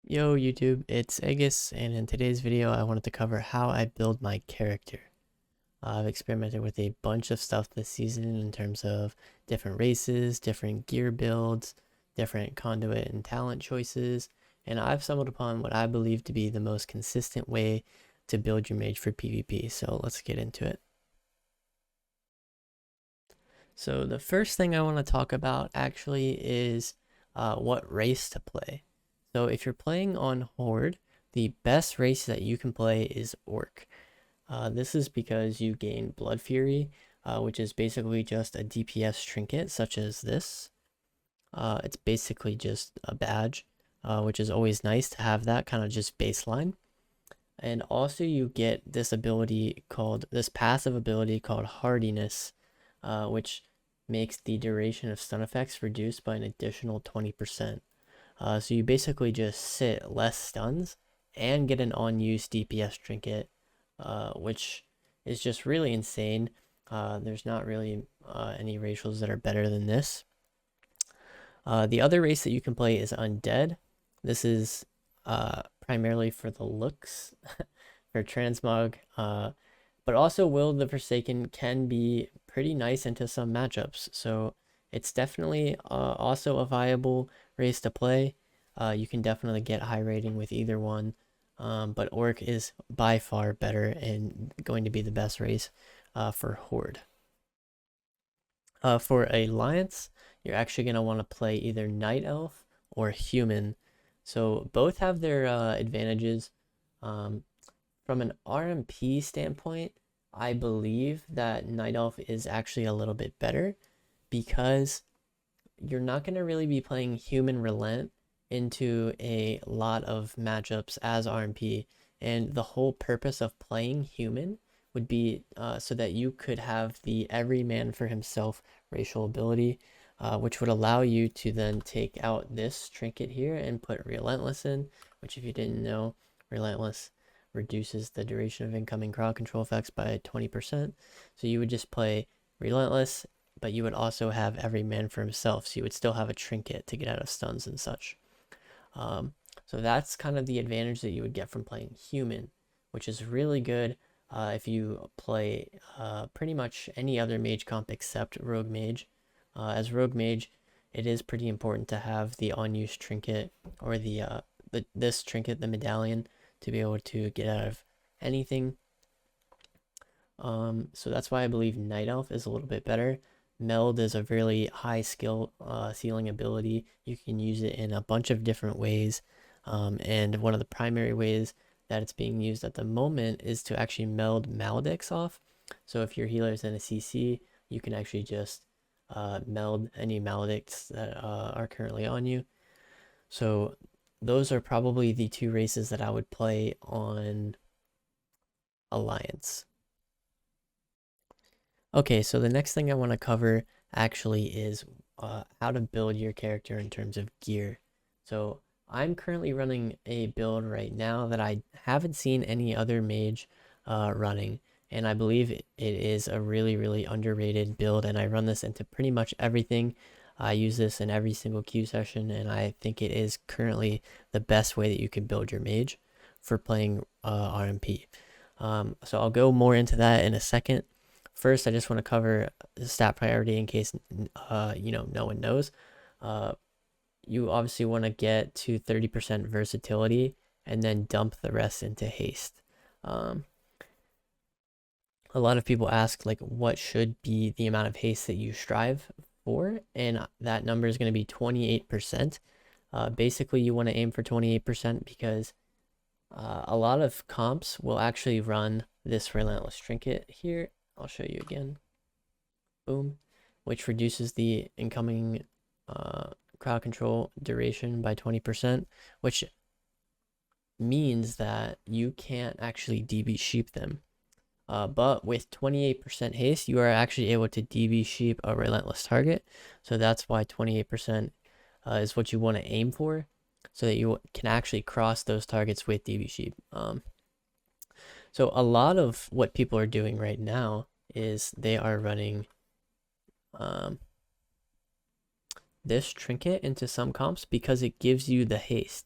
Yo YouTube, it's Aeghis, and in today's video I wanted to cover how I build my character. I've experimented with a bunch of stuff this season in terms of different races, different gear builds, different conduit and talent choices, and I've stumbled upon what I believe to be the most consistent way to build your mage for PvP, so let's get into it. So the first thing I want to talk about actually is what race to play. So if you're playing on Horde, the best race that you can play is Orc. This is because you gain Blood Fury, which is basically just a DPS trinket such as this. It's basically just a badge, which is always nice to have that kind of just baseline. And also you get this passive ability called Hardiness, which makes the duration of stun effects reduced by an additional 20%. So you basically just sit less stuns and get an unused DPS trinket, which is just really insane. There's not really any racials that are better than this. The other race that you can play is Undead. This is primarily for the looks, for transmog, but also Will the Forsaken can be pretty nice into some matchups. So it's definitely also a viable race to play. You can definitely get high rating with either one, but Orc is by far better and going to be the best race for Horde. For Alliance, you're actually going to want to play either Night Elf or Human. So both have their advantages. From an RMP standpoint, I believe that Night Elf is actually a little bit better because you're not going to really be playing Human Relent into a lot of matchups as RMP, and the whole purpose of playing Human would be so that you could have the every man for himself racial ability, which would allow you to then take out this trinket here and put Relentless in, which if you didn't know, Relentless reduces the duration of incoming crowd control effects by 20%. So you would just play Relentless, but you would also have every man for himself, so you would still have a trinket to get out of stuns and such. So that's kind of the advantage that you would get from playing Human, which is really good if you play pretty much any other mage comp except Rogue Mage. As Rogue Mage, it is pretty important to have the unused trinket or this trinket, the medallion, to be able to get out of anything. So that's why I believe Night Elf is a little bit better. Meld is a really high skill ceiling ability. You can use it in a bunch of different ways. And one of the primary ways that it's being used at the moment is to actually meld Maledicts off. So if your healer is in a CC, you can actually just meld any Maledicts that are currently on you. So those are probably the two races that I would play on Alliance. Okay, so the next thing I want to cover actually is how to build your character in terms of gear. So I'm currently running a build right now that I haven't seen any other mage running, and I believe it is a really underrated build, and I run this into pretty much everything. I use this in every single queue session, and I think it is currently the best way that you can build your mage for playing RMP. So I'll go more into that in a second. First, I just want to cover the stat priority in case no one knows. You obviously want to get to 30% versatility and then dump the rest into haste. A lot of people ask like what should be the amount of haste that you strive for, and that number is going to be 28%. Basically, you want to aim for 28% because a lot of comps will actually run this Relentless trinket here. I'll show you again. Boom. Which reduces the incoming crowd control duration by 20%, which means that you can't actually DB sheep them. But with 28% haste, you are actually able to DB sheep a Relentless target. So that's why 28% is what you want to aim for, so that you can actually cross those targets with DB sheep. So a lot of what people are doing right now is they are running this trinket into some comps because it gives you the haste.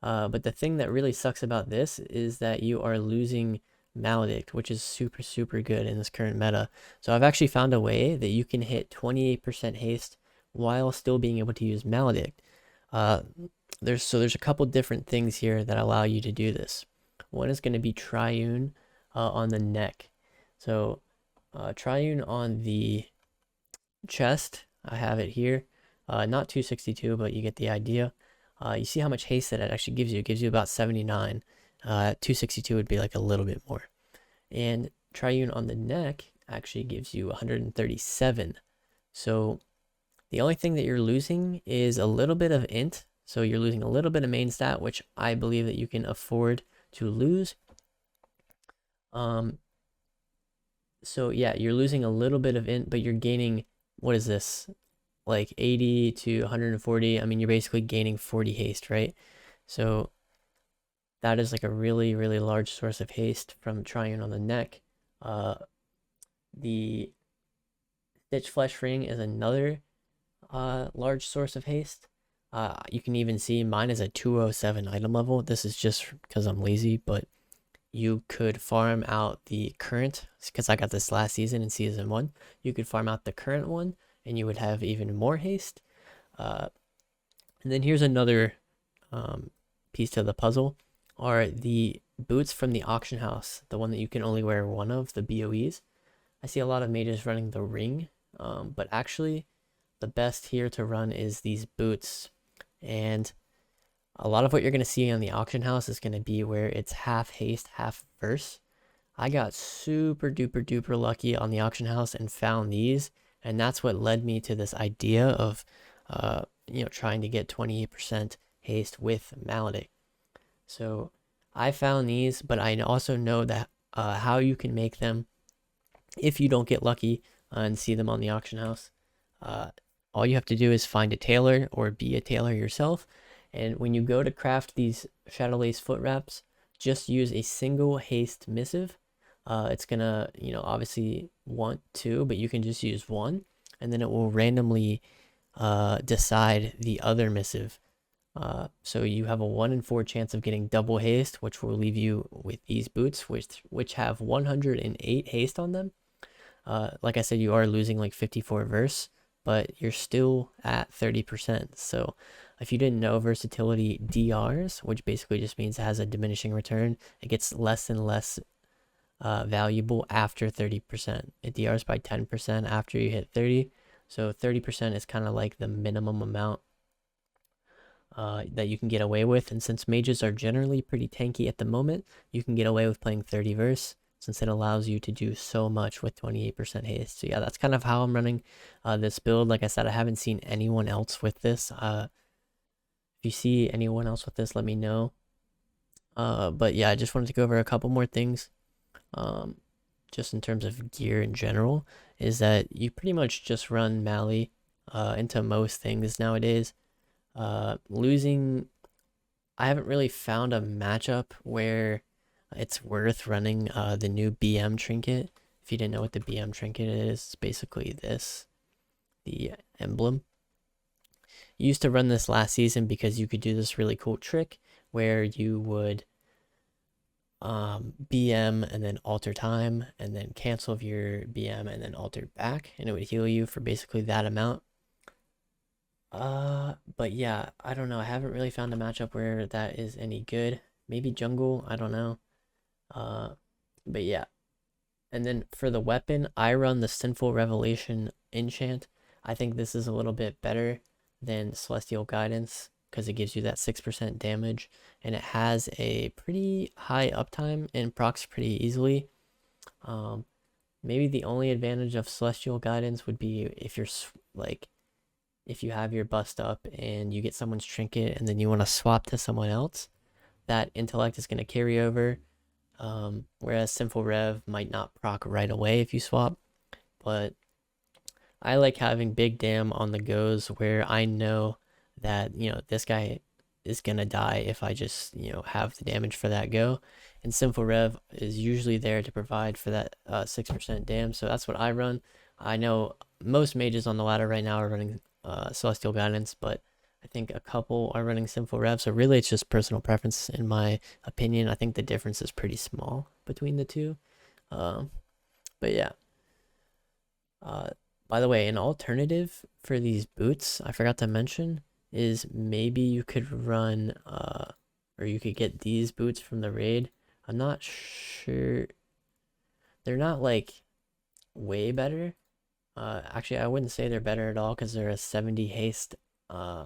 But the thing that really sucks about this is that you are losing Maledict, which is super, super good in this current meta. So I've actually found a way that you can hit 28% haste while still being able to use Maledict. Uh, there's a couple different things here that allow you to do this. One is going to be Triune on the neck. So Triune on the chest, I have it here. Not 262, but you get the idea. You see how much haste that it actually gives you. It gives you about 79. 262 would be like a little bit more. And Triune on the neck actually gives you 137. So the only thing that you're losing is a little bit of int. So you're losing a little bit of main stat, which I believe that you can afford to lose. So yeah, you're losing a little bit of int, but you're gaining, what is this? Like 80 to 140. I mean, you're basically gaining 40 haste, right? So that is like a really, really large source of haste from Triune on the neck. The Stitch Flesh Ring is another large source of haste. You can even see mine is a 207 item level. This is just because I'm lazy, but you could farm out the current, because I got this last season in season 1. You could farm out the current one and you would have even more haste. And then here's another piece to the puzzle, are the boots from the auction house, the one that you can only wear one of, the BOEs. I see a lot of mages running the ring, but actually the best here to run is these boots. And a lot of what you're going to see on the auction house is going to be where it's half haste, half verse. I got super duper duper lucky on the auction house and found these, and that's what led me to this idea of trying to get 28% haste with Maledict. So I found these, but I also know that how you can make them if you don't get lucky and see them on the auction house. All you have to do is find a tailor or be a tailor yourself. And when you go to craft these Shadowlands foot wraps, just use a single haste missive. It's gonna, obviously want two, but you can just use one, and then it will randomly decide the other missive. So you have a 1 in 4 chance of getting double haste, which will leave you with these boots, which have 108 haste on them. Like I said, you are losing like 54 verse, but you're still at 30%. So if you didn't know, versatility DRs, which basically just means it has a diminishing return, it gets less and less valuable after 30%. It DRs by 10% after you hit 30. So 30% is kind of like the minimum amount that you can get away with. And since mages are generally pretty tanky at the moment, you can get away with playing 30 verse, since it allows you to do so much with 28% haste. So yeah, that's kind of how I'm running this build. Like I said, I haven't seen anyone else with this. If you see anyone else with this, let me know. But yeah, I just wanted to go over a couple more things. Just in terms of gear in general, is that you pretty much just run Mally into most things nowadays. Losing, I haven't really found a matchup where it's worth running the new BM trinket. If you didn't know what the BM trinket is, it's basically this, the emblem. You used to run this last season because you could do this really cool trick where you would BM and then alter time and then cancel your BM and then alter back, and it would heal you for basically that amount. But yeah, I don't know. I haven't really found a matchup where that is any good. Maybe jungle, I don't know. But yeah. And then for the weapon, I run the Sinful Revelation enchant. I think this is a little bit better than Celestial Guidance because it gives you that 6% damage, and it has a pretty high uptime and procs pretty easily. Maybe the only advantage of Celestial Guidance would be if you're if you have your bust up and you get someone's trinket and then you want to swap to someone else, that intellect is going to carry over. Whereas Sinful Rev might not proc right away if you swap. But I like having big dam on the goes where I know that, this guy is going to die if I just, have the damage for that go. And Sinful Rev is usually there to provide for that 6% dam. So that's what I run. I know most mages on the ladder right now are running Celestial Guidance, but I think a couple are running Sinful Rev, so really it's just personal preference in my opinion. I think the difference is pretty small between the two. Um, but yeah. Uh, by the way, an alternative for these boots, I forgot to mention, is maybe you could run, or you could get these boots from the raid. I'm not sure. They're not like way better. Actually, I wouldn't say they're better at all because they're a 70 haste uh,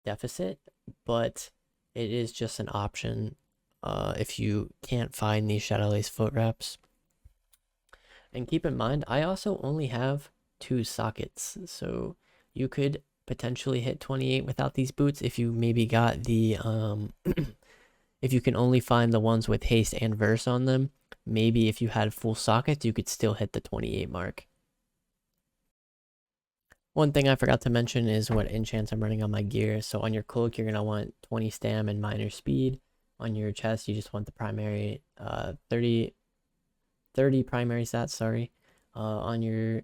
deficit, but it is just an option if you can't find these Shadowlands foot wraps. And keep in mind, I also only have 2 sockets, so you could potentially hit 28 without these boots if you maybe got the if you can only find the ones with haste and verse on them. Maybe if you had full sockets, you could still hit the 28 mark. One thing I forgot to mention is what enchants I'm running on my gear. So on your cloak, you're gonna want 20 stam and minor speed. On your chest, you just want the primary 30 primary stats, sorry. On your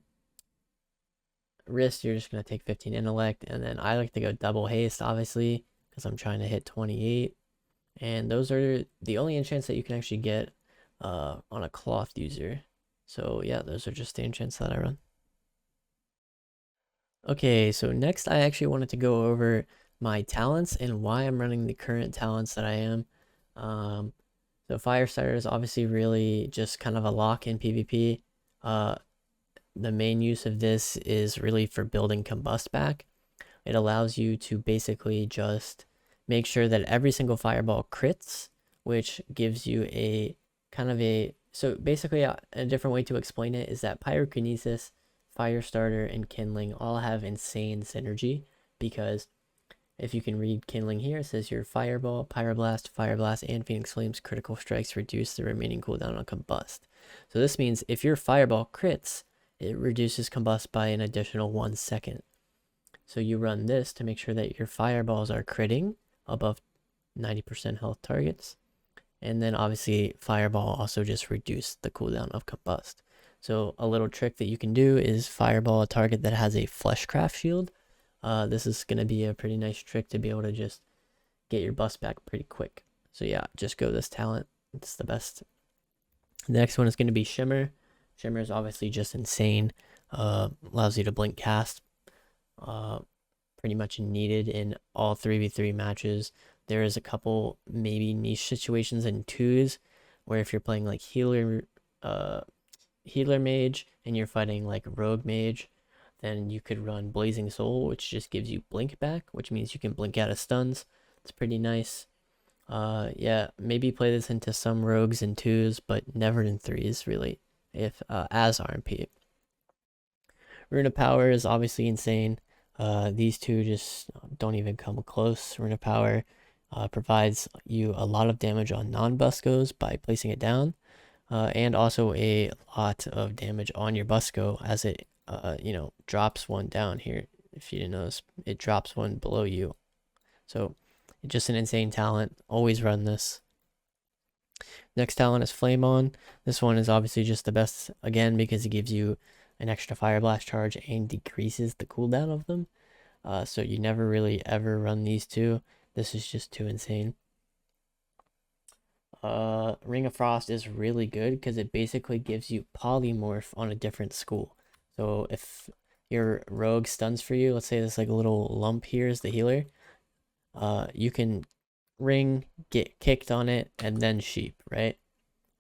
wrist, you're just going to take 15 intellect. And then I like to go double haste, obviously, because I'm trying to hit 28. And those are the only enchants that you can actually get on a cloth user. So yeah, those are just the enchants that I run. Okay, so next I actually wanted to go over my talents and why I'm running the current talents that I am. Um, so Firestarter is obviously really just kind of a lock in PvP. The main use of this is really for building Combust back. It allows you to basically just make sure that every single fireball crits, which gives you a kind of a, so basically a different way to explain it is that Pyrokinesis, Firestarter, and Kindling all have insane synergy, because if you can read Kindling here, it says your Fireball, Pyroblast, and Phoenix Flames critical strikes reduce the remaining cooldown on Combust. So this means if your Fireball crits, it reduces Combust by an additional 1 second. So you run this to make sure that your Fireballs are critting above 90% health targets. And then obviously Fireball also just reduced the cooldown of Combust. So a little trick that you can do is Fireball a target that has a Fleshcraft shield. This is going to be a pretty nice trick to be able to just get your bust back pretty quick. So yeah, just go this talent. It's the best. The next one is going to be Shimmer. Shimmer is obviously just insane. Allows you to blink cast. Pretty much needed in all 3v3 matches. There is a couple maybe niche situations in 2s where if you're playing like healer mage and you're fighting like rogue mage, then you could run Blazing Soul, which just gives you blink back, which means you can blink out of stuns. It's pretty nice. Yeah, maybe play this into some rogues in 2s, but never in 3s really, if as RMP. Rune of Power is obviously insane. These two just don't even come close. Rune of Power provides you a lot of damage on non-buscos by placing it down, and also a lot of damage on your busco as it drops one down here. If you didn't notice, it drops one below you. So it's just an insane talent. Always run this. Next talent is Flame On. This one is obviously just the best, again, because it gives you an extra Fire Blast charge and decreases the cooldown of them. So you never really ever run these two. This is just too insane. Ring of Frost is really good because it basically gives you polymorph on a different school. So if your rogue stuns for you, let's say this like a little lump here is the healer, you can ring, get kicked on it, and then sheep, right?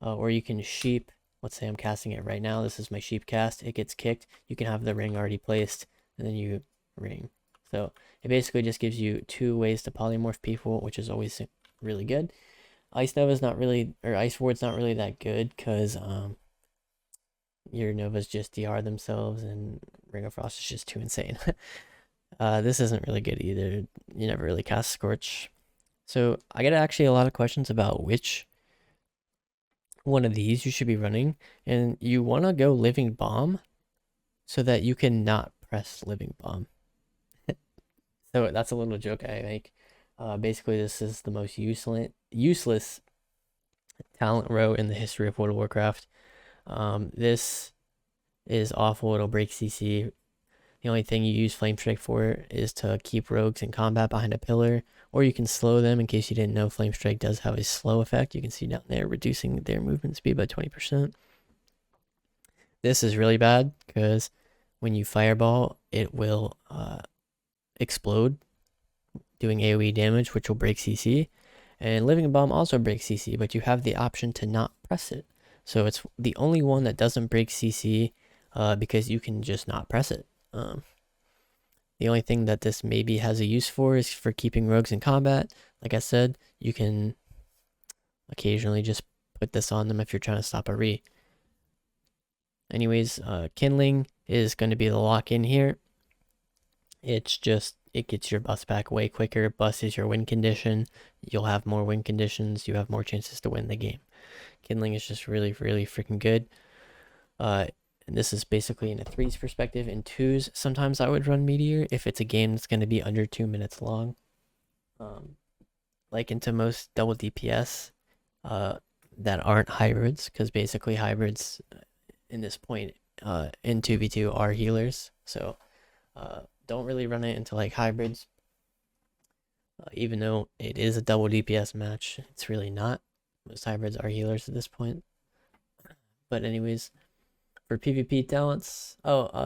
Or you can sheep, let's say I'm casting it right now, this is my sheep cast, it gets kicked, you can have the ring already placed, and then you ring. So it basically just gives you 2 ways to polymorph people, which is always really good. Ice Nova's not really, or Ice Ward's not really that good, because your Novas just DR themselves, and Ring of Frost is just too insane. This isn't really good either. You never really cast Scorch. So I get actually a lot of questions about which one of these you should be running, and you want to go Living Bomb so that you can not press Living Bomb. So that's a little joke I make. Basically, this is the most useless talent row in the history of World of Warcraft. This is awful. It'll break CC. The The only thing you use Flame Strike for is to keep rogues in combat behind a pillar, or you can slow them. In case you didn't know, Flame Strike does have a slow effect. You can see down there, reducing their movement speed by 20%. This is really bad because when you fireball, it will explode, doing AoE damage, which will break CC. And Living Bomb also breaks CC, but you have the option to not press it. So it's the only one that doesn't break CC because you can just not press it. The only thing that this maybe has a use for is for keeping rogues in combat. Like I said, you can occasionally just put this on them if you're trying to stop a re. Anyways, Kindling is going to be the lock-in here. It's just, it gets your bust back way quicker. Bust is your win condition. You'll have more win conditions. You have more chances to win the game. Kindling is just really, really freaking good. And this is basically in a 3's perspective. In 2's, sometimes I would run Meteor if it's a game that's going to be under 2 minutes long. Like into most double DPS that aren't hybrids, because basically hybrids in this point in 2v2 are healers. So don't really run it into like hybrids. Even though it is a double DPS match, it's really not. Most hybrids are healers at this point. But anyways, for PvP talents,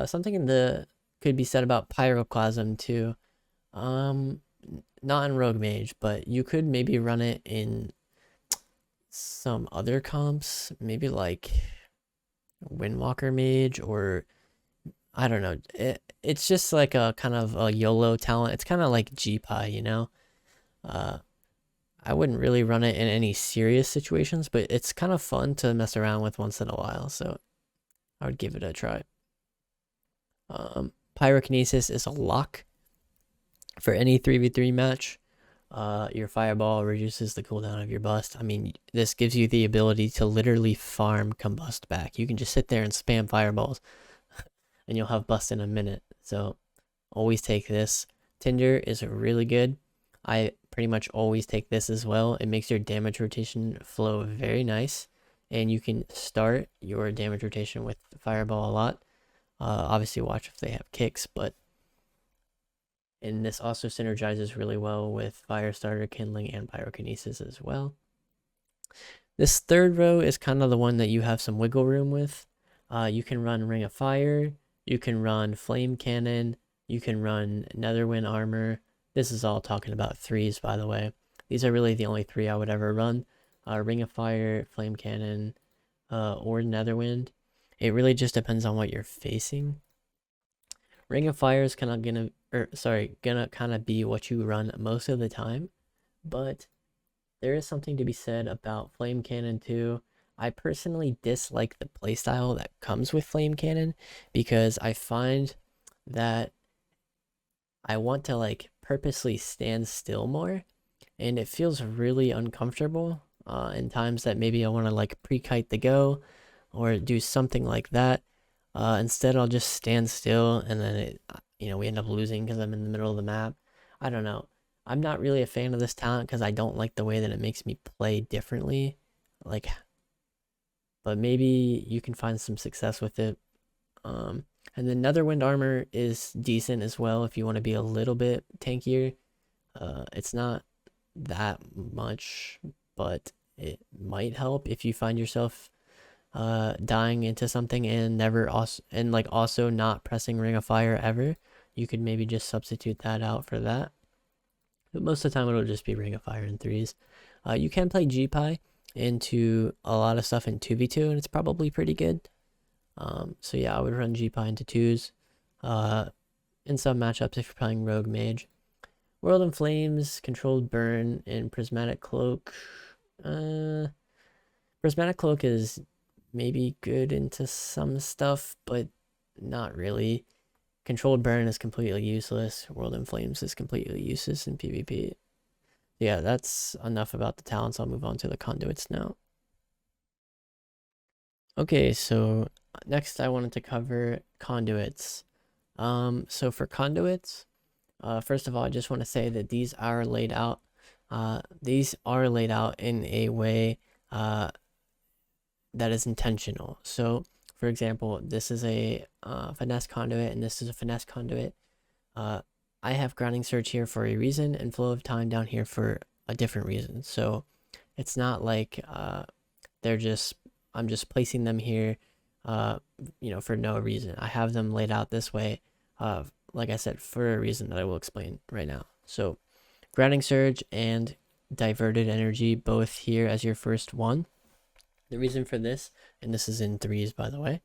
something in the could be said about Pyroclasm too. Not in Rogue Mage, but you could maybe run it in some other comps, maybe like Windwalker Mage, or I don't know. It's just like a kind of a YOLO talent. It's kind of like GPI, you know? I wouldn't really run it in any serious situations, but it's kind of fun to mess around with once in a while, so I would give it a try. Pyrokinesis is a lock for any 3v3 match. Your fireball reduces the cooldown of your bust. I mean, this gives you the ability to literally farm combust back. You can just sit there and spam fireballs and you'll have bust in a minute. So always take this. Tinder is really good. I pretty much always take this as well. It makes your damage rotation flow very nice, and you can start your damage rotation with fireball a lot. Obviously watch if they have kicks, and this also synergizes really well with Firestarter, Kindling, and Pyrokinesis as well. This third row is kind of the one that you have some wiggle room with. You can run Ring of Fire, you can run Flame Cannon, you can run Netherwind Armor. This is all talking about 3's, by the way. These are really the only 3 I would ever run. Ring of Fire, Flame Cannon, or Netherwind. It really just depends on what you're facing. Ring of Fire is gonna kind of be what you run most of the time, but there is something to be said about Flame Cannon too. I personally dislike the playstyle that comes with Flame Cannon because I find that I want to like purposely stand still more, and it feels really uncomfortable in times that maybe I want to like pre-kite the go or do something like that. Instead I'll just stand still, and then we end up losing because I'm in the middle of the map. I don't know. I'm not really a fan of this talent because I don't like the way that it makes me play differently. But maybe you can find some success with it. And then Netherwind Armor is decent as well if you want to be a little bit tankier. It's not that much, but it might help if you find yourself dying into something and also not pressing Ring of Fire ever. You could maybe just substitute that out for that. But most of the time it'll just be Ring of Fire in 3's. You can play GPI into a lot of stuff in 2v2, and it's probably pretty good. So yeah, I would run GPI into 2's in some matchups if you're playing Rogue Mage. World in Flames, Controlled Burn, and Prismatic Cloak. Prismatic Cloak is maybe good into some stuff, but not really. Controlled Burn is completely useless. World in Flames is completely useless in PvP. Yeah, that's enough about the talents. I'll move on to the conduits now. Okay, so next I wanted to cover conduits. So for conduits, first of all, I just want to say that these are laid out. These are laid out in a way that is intentional. So for example, this is a finesse conduit and this is a finesse conduit. I have grounding surge here for a reason and flow of time down here for a different reason. So it's not like I'm just placing them here, for no reason. I have them laid out this way, like I said, for a reason that I will explain right now. So grounding surge and diverted energy both here as your first one. The reason for this, and this is in threes by the way,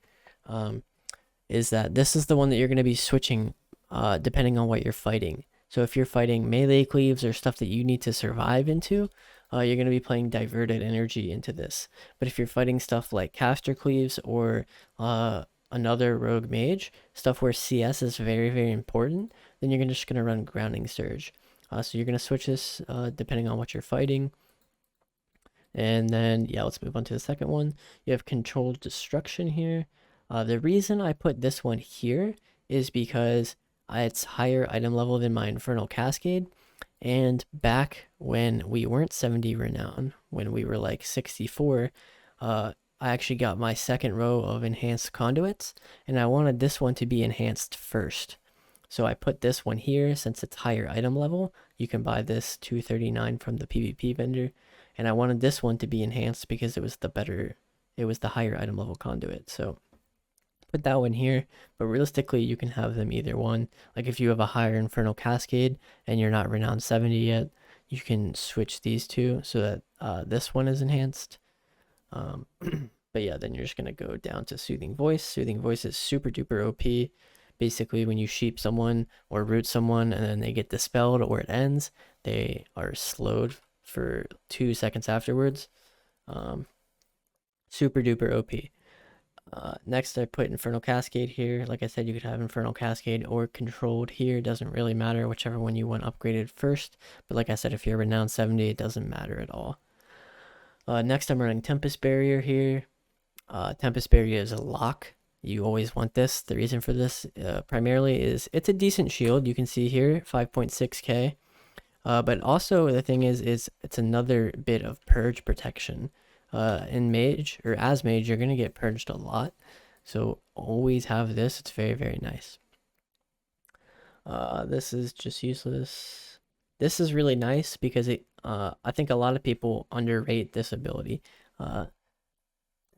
is that this is the one that you're going to be switching depending on what you're fighting. So if you're fighting melee cleaves or stuff that you need to survive into, you're going to be playing diverted energy into this. But if you're fighting stuff like caster cleaves or another rogue mage, stuff where CS is very, very important, then you're just going to run grounding surge. So you're going to switch this depending on what you're fighting. And then, yeah, let's move on to the second one. You have controlled destruction here. The reason I put this one here is because it's higher item level than my Infernal Cascade. And back when we weren't 70 renown, when we were like 64, I actually got my second row of enhanced conduits, and I wanted this one to be enhanced first. So I put this one here since it's higher item level. You can buy this 239 from the PvP vendor. And I wanted this one to be enhanced because it was the higher item level conduit. So put that one here, but realistically you can have them either one. Like if you have a higher Infernal Cascade and you're not renowned 70 yet, you can switch these two so that this one is enhanced. But yeah, then you're just going to go down to Soothing Voice. Soothing Voice is super duper OP. Basically, when you sheep someone or root someone and then they get dispelled or it ends, they are slowed for 2 seconds afterwards. Super duper OP. Next, I put Infernal Cascade here. Like I said, you could have Infernal Cascade or Controlled here. Doesn't really matter, whichever one you want upgraded first. But like I said, if you're Renowned 70, it doesn't matter at all. Next, I'm running Tempest Barrier here. Tempest Barrier is a lock. You always want this. The reason for this primarily is it's a decent shield. You can see here, 5.6k. But also the thing is it's another bit of purge protection. In Mage, or as Mage, you're going to get purged a lot. So always have this. It's very, very nice. This is just useless. This is really nice because I think a lot of people underrate this ability.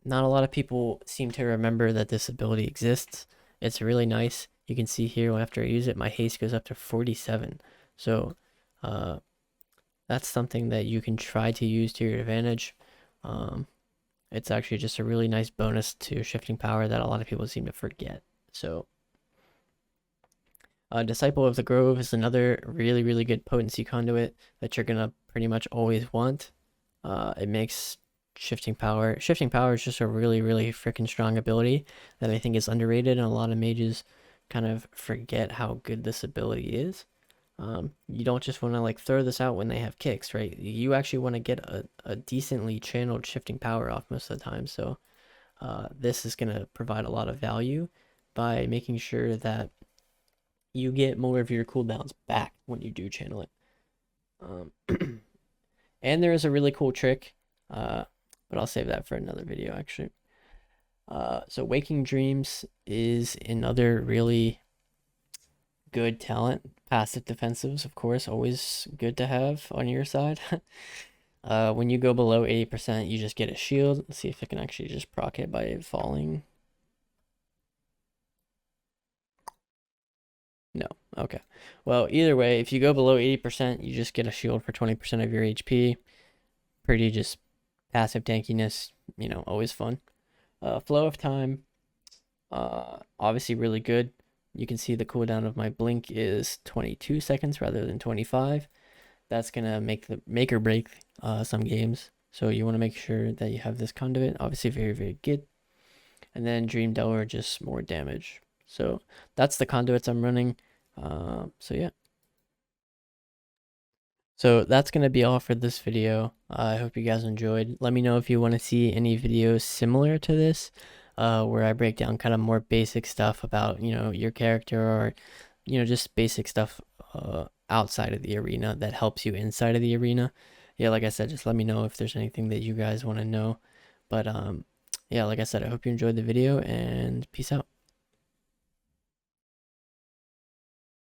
Not a lot of people seem to remember that this ability exists. It's really nice. You can see here after I use it, my haste goes up to 47. So that's something that you can try to use to your advantage. It's actually just a really nice bonus to shifting power that a lot of people seem to forget. So Disciple of the Grove is another really, really good potency conduit that you're gonna pretty much always want. It makes shifting power is just a really, really freaking strong ability that I think is underrated, and a lot of mages kind of forget how good this ability is. You don't just want to like throw this out when they have kicks, right? You actually want to get a decently channeled shifting power off most of the time. So this is going to provide a lot of value by making sure that you get more of your cooldowns back when you do channel it. And there is a really cool trick, but I'll save that for another video actually. So Waking Dreams is another really good talent. Passive defensives, of course, always good to have on your side. When you go below 80%, you just get a shield. Let's see if I can actually just proc it by falling. No, okay. Well, either way, if you go below 80%, you just get a shield for 20% of your HP. Pretty just passive tankiness, always fun. Flow of time, obviously really good. You can see the cooldown of my blink is 22 seconds rather than 25. That's gonna make or break some games. So you want to make sure that you have this conduit. Obviously very, very good. And then Dream Delver, just more damage. So that's the conduits I'm running. So yeah. So that's going to be all for this video. I hope you guys enjoyed. Let me know if you want to see any videos similar to this, where I break down kind of more basic stuff about, your character, or, just basic stuff outside of the arena that helps you inside of the arena. Yeah, like I said, just let me know if there's anything that you guys want to know. But yeah, like I said, I hope you enjoyed the video, and peace out.